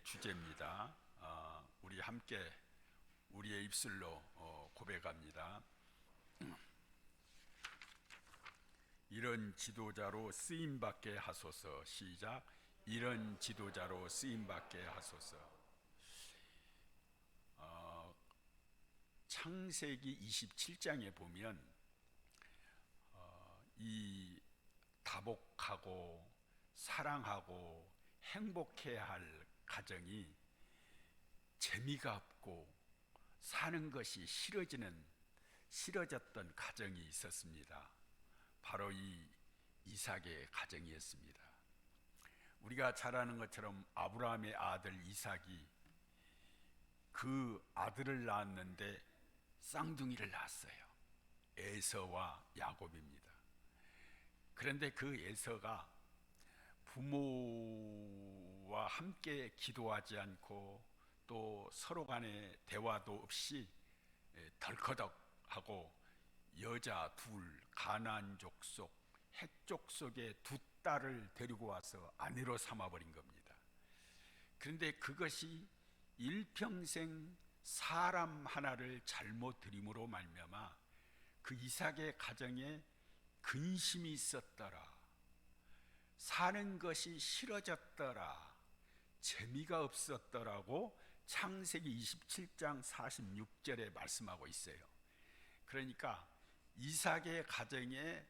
주제입니다. 우리 함께 우리의 입술로 고백합니다. 이런 지도자로 쓰임받게 하소서. 시작. 이런 지도자로 쓰임받게 하소서. 창세기 27장에 보면 이 다복하고 사랑하고 행복해야 할 가정이 재미가 없고 사는 것이 싫어졌던 가정이 있었습니다. 바로 이 이삭의 가정이었습니다. 우리가 잘 아는 것처럼 아브라함의 아들 이삭이 그 아들을 낳았는데 쌍둥이를 낳았어요. 에서와 야곱입니다. 그런데 그 에서가 부모와 함께 기도하지 않고 또 서로 간의 대화도 없이 덜커덕하고 여자 둘, 가나안 족속, 헷 족속의 두 딸을 데리고 와서 아내로 삼아버린 겁니다. 그런데 그것이 일평생 사람 하나를 잘못 들임으로 말미암아 그 이삭의 가정에 근심이 있었더라, 사는 것이 싫어졌더라, 재미가 없었더라고 창세기 27장 46절에 말씀하고 있어요. 그러니까 이삭의 가정에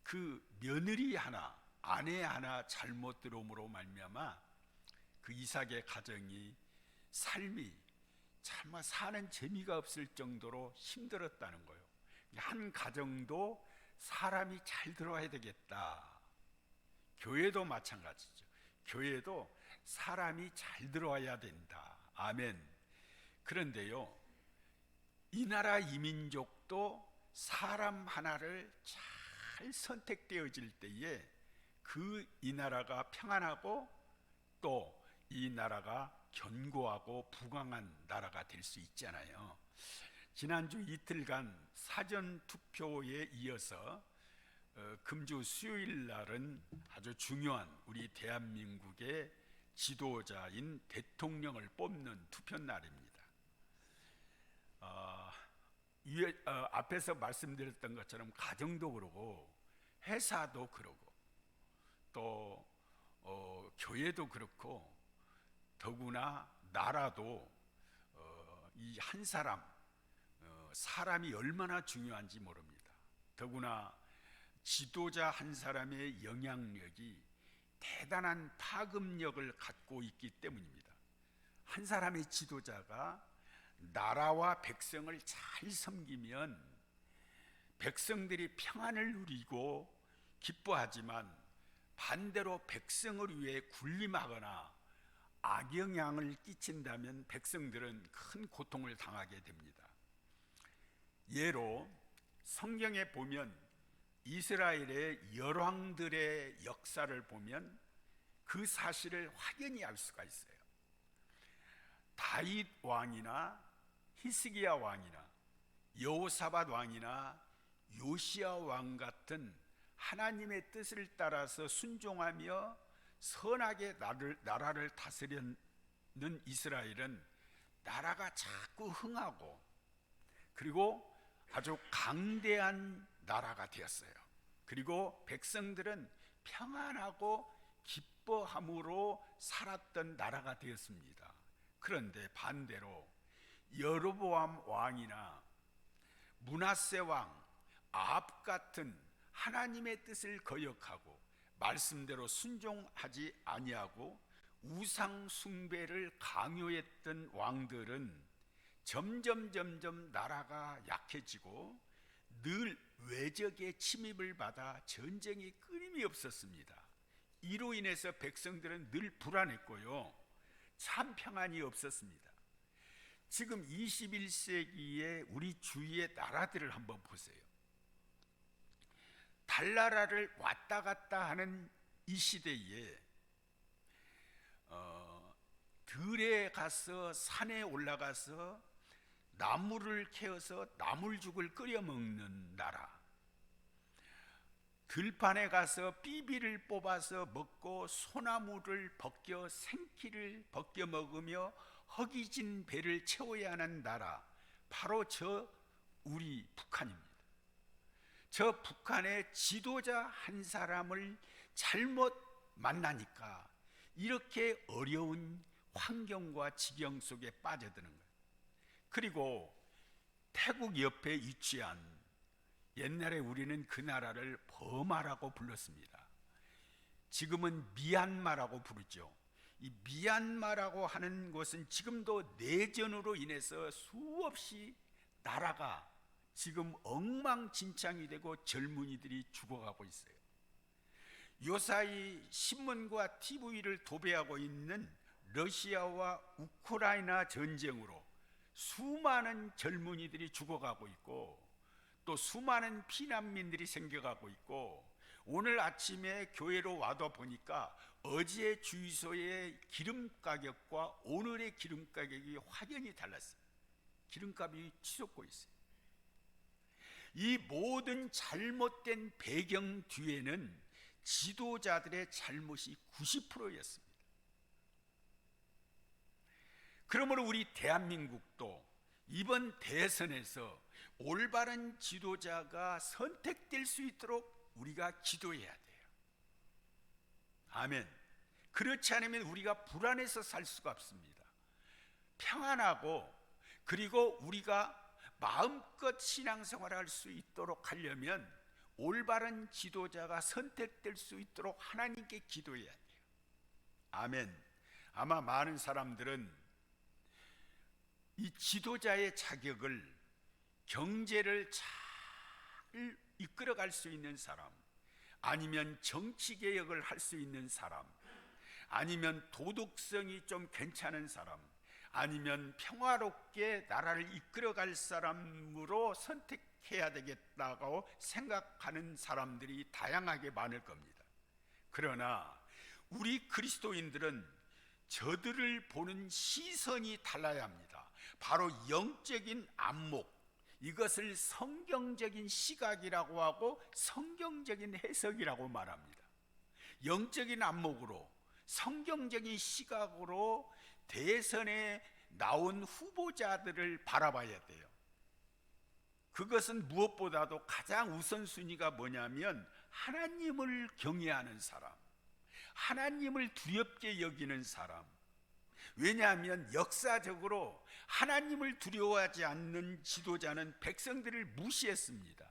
그 며느리 하나, 아내 하나 잘못 들어옴으로 말미암아 그 이삭의 가정이 삶이 정말 사는 재미가 없을 정도로 힘들었다는 거예요. 한 가정도 사람이 잘 들어와야 되겠다. 교회도 마찬가지죠. 교회도 사람이 잘 들어와야 된다. 아멘. 그런데요, 이 나라 이민족도 사람 하나를 잘 선택되어질 때에 이 나라가 평안하고 또 이 나라가 견고하고 부강한 나라가 될 수 있잖아요. 지난주 이틀간 사전투표에 이어서 금주 수요일 날은 아주 중요한 우리 대한민국의 지도자인 대통령을 뽑는 투표 날입니다. 앞에서 말씀드렸던 것처럼 가정도 그러고 회사도 그러고 또 교회도 그렇고 더구나 나라도 이 한 사람이 얼마나 중요한지 모릅니다. 더구나 지도자 한 사람의 영향력이 대단한 파급력을 갖고 있기 때문입니다. 한 사람의 지도자가 나라와 백성을 잘 섬기면 백성들이 평안을 누리고 기뻐하지만 반대로 백성을 위해 군림하거나 악영향을 끼친다면 백성들은 큰 고통을 당하게 됩니다. 예로 성경에 보면 이스라엘의 열왕들의 역사를 보면 그 사실을 확연히 알 수가 있어요. 다윗 왕이나 히스기야 왕이나 여호사밧 왕이나 요시야 왕 같은 하나님의 뜻을 따라서 순종하며 선하게 나라를 다스리는 이스라엘은 나라가 자꾸 흥하고 그리고 아주 강대한 나라가 되었어요. 그리고 백성들은 평안하고 기뻐함으로 살았던 나라가 되었습니다. 그런데 반대로 여로보암 왕이나 므낫세 왕, 아합 같은 하나님의 뜻을 거역하고 말씀대로 순종하지 아니하고 우상 숭배를 강요했던 왕들은 점점 나라가 약해지고 늘 외적의 침입을 받아 전쟁이 끊임이 없었습니다. 이로 인해서 백성들은 늘 불안했고요, 참 평안이 없었습니다. 지금 21세기의 우리 주위의 나라들을 한번 보세요. 달나라를 왔다 갔다 하는 이 시대에 들에 가서 산에 올라가서 나무를 캐어서 나물죽을 끓여 먹는 나라, 들판에 가서 비비를 뽑아서 먹고 소나무를 벗겨 생기를 벗겨 먹으며 허기진 배를 채워야 하는 나라, 바로 우리 북한입니다. 저 북한의 지도자 한 사람을 잘못 만나니까 이렇게 어려운 환경과 지경 속에 빠져드는 거예요. 그리고 태국 옆에 위치한, 옛날에 우리는 그 나라를 버마라고 불렀습니다. 지금은 미얀마라고 부르죠. 이 미얀마라고 하는 곳은 지금도 내전으로 인해서 수없이 나라가 지금 엉망진창이 되고 젊은이들이 죽어가고 있어요. 요사이 신문과 TV를 도배하고 있는 러시아와 우크라이나 전쟁으로 수많은 젊은이들이 죽어가고 있고, 또 수많은 피난민들이 생겨가고 있고, 오늘 아침에 교회로 와도 보니까 어제 주유소의 기름 가격과 오늘의 기름 가격이 확연히 달랐어요. 기름값이 치솟고 있어요. 이 모든 잘못된 배경 뒤에는 지도자들의 잘못이 90%였습니다. 그러므로 우리 대한민국도 이번 대선에서 올바른 지도자가 선택될 수 있도록 우리가 기도해야 돼요. 아멘. 그렇지 않으면 우리가 불안해서 살 수가 없습니다. 평안하고, 그리고 우리가 마음껏 신앙생활을 할 수 있도록 하려면 올바른 지도자가 선택될 수 있도록 하나님께 기도해야 돼요. 아멘. 아마 많은 사람들은 이 지도자의 자격을 경제를 잘 이끌어갈 수 있는 사람, 아니면 정치개혁을 할 수 있는 사람, 아니면 도덕성이 좀 괜찮은 사람, 아니면 평화롭게 나라를 이끌어갈 사람으로 선택해야 되겠다고 생각하는 사람들이 다양하게 많을 겁니다. 그러나 우리 그리스도인들은 저들을 보는 시선이 달라야 합니다. 바로 영적인 안목, 이것을 성경적인 시각이라고 하고 성경적인 해석이라고 말합니다. 영적인 안목으로, 성경적인 시각으로 대선에 나온 후보자들을 바라봐야 돼요. 그것은 무엇보다도 가장 우선순위가 뭐냐면 하나님을 경외하는 사람, 하나님을 두렵게 여기는 사람. 왜냐하면 역사적으로 하나님을 두려워하지 않는 지도자는 백성들을 무시했습니다.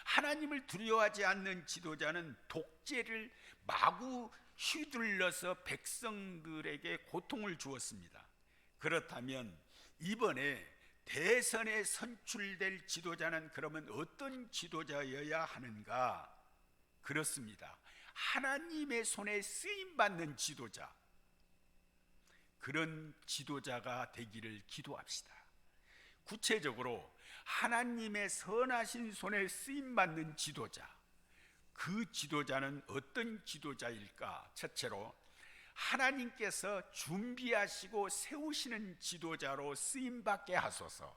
하나님을 두려워하지 않는 지도자는 독재를 마구 휘둘러서 백성들에게 고통을 주었습니다. 그렇다면 이번에 대선에 선출될 지도자는 그러면 어떤 지도자여야 하는가? 그렇습니다. 하나님의 손에 쓰임받는 지도자, 그런 지도자가 되기를 기도합시다. 구체적으로 하나님의 선하신 손에 쓰임받는 지도자, 그 지도자는 어떤 지도자일까? 첫째로 하나님께서 준비하시고 세우시는 지도자로 쓰임받게 하소서.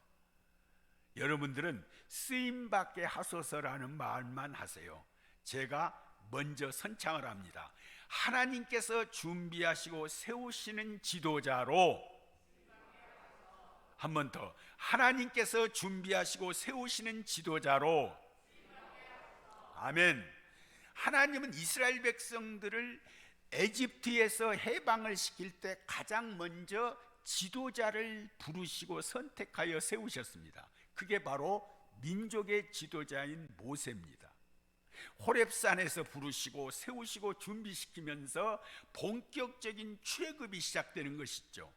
여러분들은 쓰임받게 하소서라는 말만 하세요. 제가 먼저 선창을 합니다. 하나님께서 준비하시고 세우시는 지도자로, 한 번 더, 하나님께서 준비하시고 세우시는 지도자로. 아멘. 하나님은 이스라엘 백성들을 에집트에서 해방을 시킬 때 가장 먼저 지도자를 부르시고 선택하여 세우셨습니다. 그게 바로 민족의 지도자인 모세입니다. 호렙산에서 부르시고 세우시고 준비시키면서 본격적인 출애굽이 시작되는 것이죠.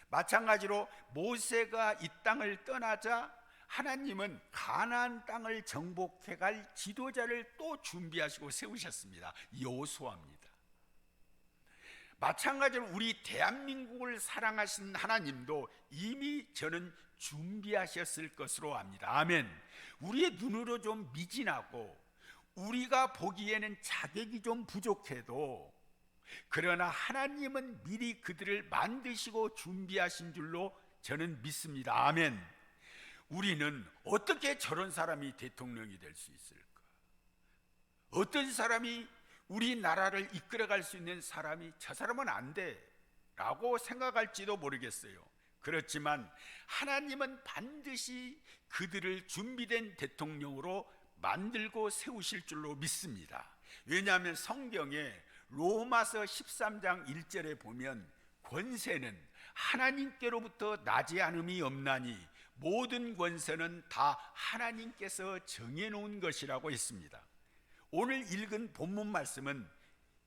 마찬가지로 모세가 이 땅을 떠나자 하나님은 가나안 땅을 정복해 갈 지도자를 또 준비하시고 세우셨습니다. 여호수아입니다. 마찬가지로 우리 대한민국을 사랑하신 하나님도 이미 저는 준비하셨을 것으로 압니다. 아멘. 우리의 눈으로 좀 미진하고 우리가 보기에는 자격이 좀 부족해도, 그러나 하나님은 미리 그들을 만드시고 준비하신 줄로 저는 믿습니다. 아멘. 우리는 어떻게 저런 사람이 대통령이 될 수 있을까? 어떤 사람이 우리나라를 이끌어갈 수 있는 사람이 저 사람은 안 돼 라고 생각할지도 모르겠어요. 그렇지만 하나님은 반드시 그들을 준비된 대통령으로 만들고 세우실 줄로 믿습니다. 왜냐하면 성경에 로마서 13장 1절에 보면 권세는 하나님께로부터 나지 않음이 없나니 모든 권세는 다 하나님께서 정해놓은 것이라고 했습니다. 오늘 읽은 본문 말씀은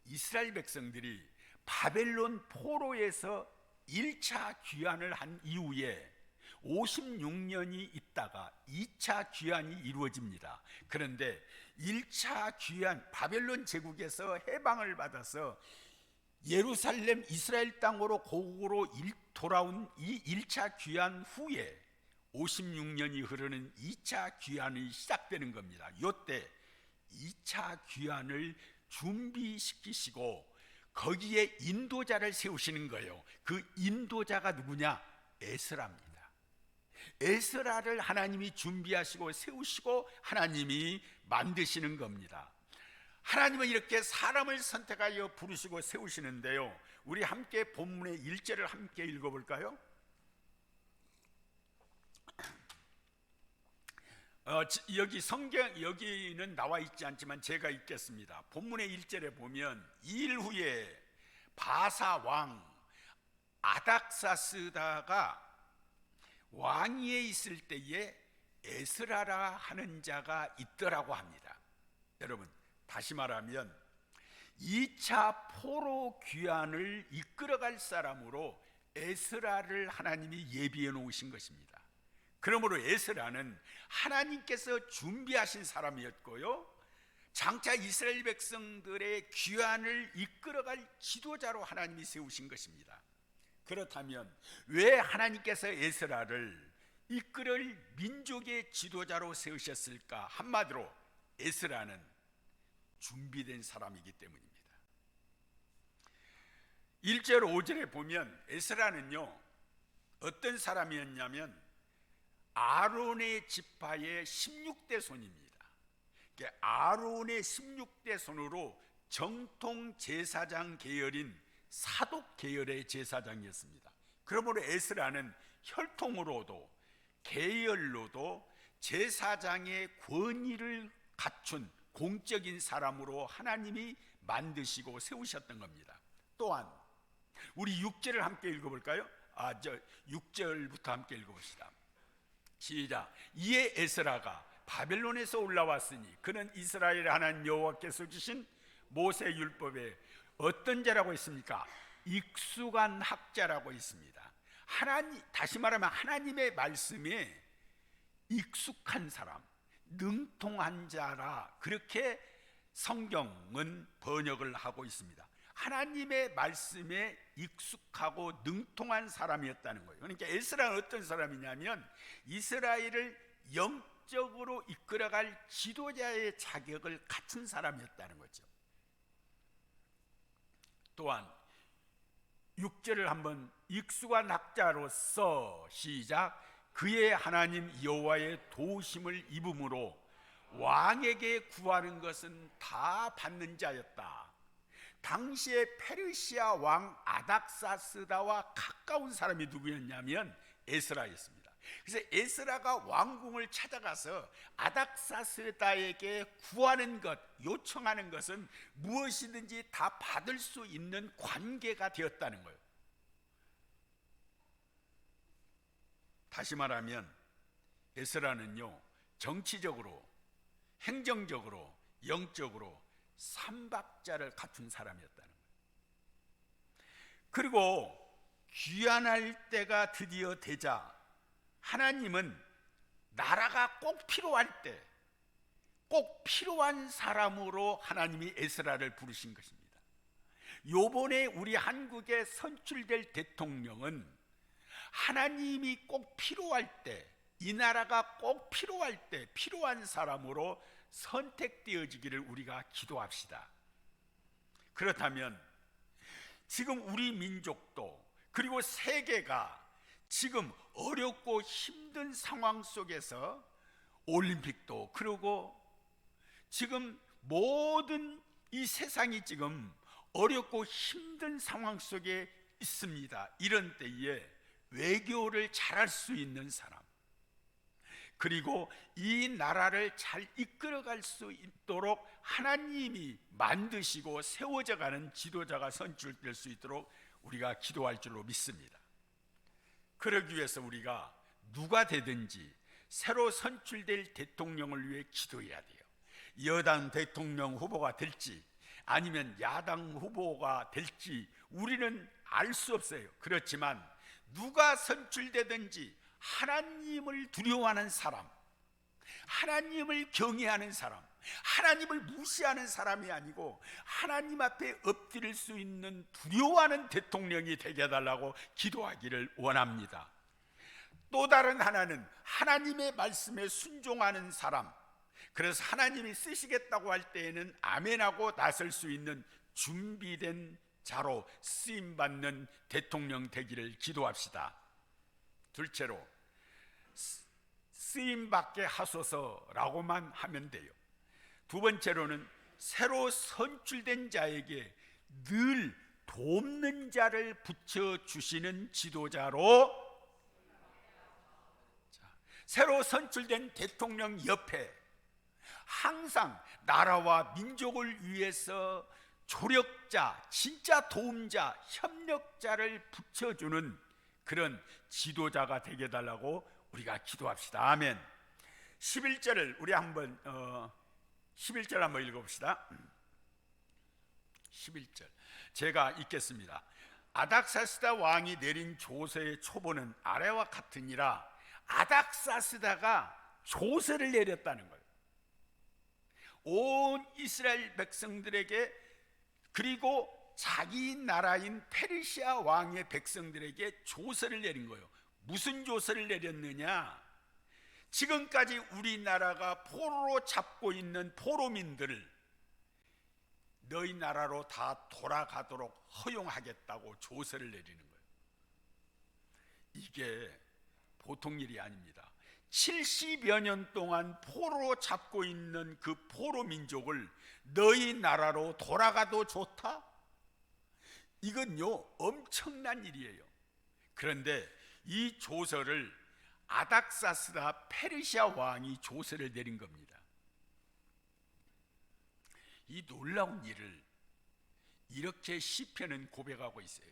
이스라엘 백성들이 바벨론 포로에서 1차 귀환을 한 이후에 56년이 있다가 2차 귀환이 이루어집니다. 그런데 1차 귀환, 바벨론 제국에서 해방을 받아서 예루살렘 이스라엘 땅으로 고국으로 돌아온 이 1차 귀환 후에 56년이 흐르는 2차 귀환이 시작되는 겁니다. 이때 2차 귀환을 준비시키시고 거기에 인도자를 세우시는 거예요. 그 인도자가 누구냐? 에스라입니다. 에스라를 하나님이 준비하시고 세우시고 하나님이 만드시는 겁니다. 하나님은 이렇게 사람을 선택하여 부르시고 세우시는데요, 우리 함께 본문의 1절을 함께 읽어볼까요? 여기 성경 여기는 나와 있지 않지만 제가 읽겠습니다. 본문의 1절에 보면 이일 후에 바사 왕 아닥사스다가 왕위에 있을 때에 에스라라 하는 자가 있더라고 합니다. 여러분, 다시 말하면 2차 포로 귀환을 이끌어갈 사람으로 에스라를 하나님이 예비해 놓으신 것입니다. 그러므로 에스라는 하나님께서 준비하신 사람이었고요, 장차 이스라엘 백성들의 귀환을 이끌어갈 지도자로 하나님이 세우신 것입니다. 그렇다면 왜 하나님께서 에스라를 이끌을 민족의 지도자로 세우셨을까? 한마디로 에스라는 준비된 사람이기 때문입니다. 1절 5절에 보면 에스라는요, 어떤 사람이었냐면 아론의 지파의 16대 손입니다. 아론의 16대 손으로 정통 제사장 계열인 사독 계열의 제사장이었습니다. 그러므로 에스라는 혈통으로도 계열로도 제사장의 권위를 갖춘 공적인 사람으로 하나님이 만드시고 세우셨던 겁니다. 또한 우리 6절을 함께 읽어볼까요? 6절부터 함께 읽어봅시다. 시작. 이에 에스라가 바벨론에서 올라왔으니 그는 이스라엘 하나님 여호와께서 주신 모세 율법에 어떤 자라고 했습니까? 익숙한 학자라고 했습니다. 다시 말하면 하나님의 말씀에 익숙한 사람, 능통한 자라, 그렇게 성경은 번역을 하고 있습니다. 하나님의 말씀에 익숙하고 능통한 사람이었다는 거예요. 그러니까 에스라는 어떤 사람이냐면 이스라엘을 영적으로 이끌어갈 지도자의 자격을 갖춘 사람이었다는 거죠. 또한 6절을 한번, 익숙한 학자로서 시작. 그의 하나님 여호와의 도우심을 입음으로 왕에게 구하는 것은 다 받는 자였다. 당시에 페르시아 왕 아닥사스다와 가까운 사람이 누구였냐면 에스라였습니다. 그래서 에스라가 왕궁을 찾아가서 아닥사스다에게 구하는 것, 요청하는 것은 무엇이든지 다 받을 수 있는 관계가 되었다는 거예요. 다시 말하면 에스라는요, 정치적으로, 행정적으로, 영적으로 삼박자를 갖춘 사람이었다는 거예요. 그리고 귀환할 때가 드디어 되자 하나님은 나라가 꼭 필요할 때 꼭 필요한 사람으로 하나님이 에스라를 부르신 것입니다. 요번에 우리 한국에 선출될 대통령은 하나님이 꼭 필요할 때, 이 나라가 꼭 필요할 때 필요한 사람으로 선택되어지기를 우리가 기도합시다. 그렇다면 지금 우리 민족도, 그리고 세계가 지금 어렵고 힘든 상황 속에서 올림픽도, 그리고 지금 모든 이 세상이 지금 어렵고 힘든 상황 속에 있습니다. 이런 때에 외교를 잘할 수 있는 사람, 그리고 이 나라를 잘 이끌어갈 수 있도록 하나님이 만드시고 세워져 가는 지도자가 선출될 수 있도록 우리가 기도할 줄로 믿습니다. 그러기 위해서 우리가 누가 되든지 새로 선출될 대통령을 위해 기도해야 돼요. 여당 대통령 후보가 될지 아니면 야당 후보가 될지 우리는 알 수 없어요. 그렇지만 누가 선출되든지 하나님을 두려워하는 사람, 하나님을 경외하는 사람, 하나님을 무시하는 사람이 아니고 하나님 앞에 엎드릴 수 있는 두려워하는 대통령이 되게 해달라고 기도하기를 원합니다. 또 다른 하나는 하나님의 말씀에 순종하는 사람, 그래서 하나님이 쓰시겠다고 할 때에는 아멘하고 나설 수 있는 준비된 자로 쓰임받는 대통령 되기를 기도합시다. 둘째로 쓰임받게 하소서라고만 하면 돼요. 두 번째로는 새로 선출된 자에게 늘 돕는 자를 붙여주시는 지도자로, 새로 선출된 대통령 옆에 항상 나라와 민족을 위해서 조력자, 진짜 도움자, 협력자를 붙여주는 그런 지도자가 되게 해달라고 우리가 기도합시다. 아멘. 11절을 우리 한번 11절 한번 읽어봅시다. 11절 제가 읽겠습니다. 아닥사스다 왕이 내린 조서의 초보는 아래와 같으니라. 아닥사스다가 조서를 내렸다는 거예요. 온 이스라엘 백성들에게, 그리고 자기 나라인 페르시아 왕의 백성들에게 조서를 내린 거예요. 무슨 조서를 내렸느냐? 지금까지 우리나라가 포로로 잡고 있는 포로민들을 너희 나라로 다 돌아가도록 허용하겠다고 조서를 내리는 거예요. 이게 보통 일이 아닙니다. 70여 년 동안 포로로 잡고 있는 그 포로 민족을 너희 나라로 돌아가도 좋다? 이건요 엄청난 일이에요. 그런데 이 조서를 아닥사스다 페르시아 왕이 조서를 내린 겁니다. 이 놀라운 일을 이렇게 시편은 고백하고 있어요.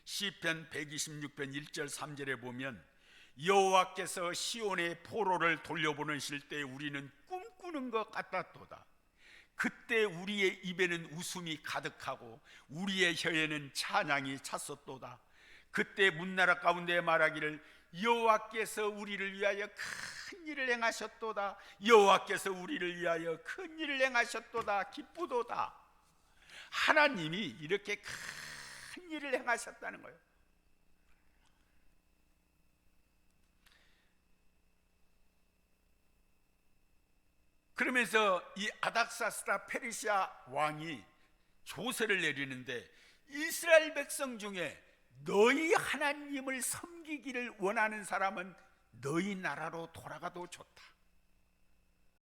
시편 126편 1절 3절에 보면 여호와께서 시온의 포로를 돌려보내실 때 우리는 꿈꾸는 것 같았도다. 그때 우리의 입에는 웃음이 가득하고 우리의 혀에는 찬양이 찼었도다. 그때 문나라 가운데 말하기를 여호와께서 우리를 위하여 큰 일을 행하셨도다. 여호와께서 우리를 위하여 큰 일을 행하셨도다. 기쁘도다. 하나님이 이렇게 큰 일을 행하셨다는 거예요. 그러면서 이 아닥사스다 페르시아 왕이 조서를 내리는데 이스라엘 백성 중에 너희 하나님을 섬기기를 원하는 사람은 너희 나라로 돌아가도 좋다.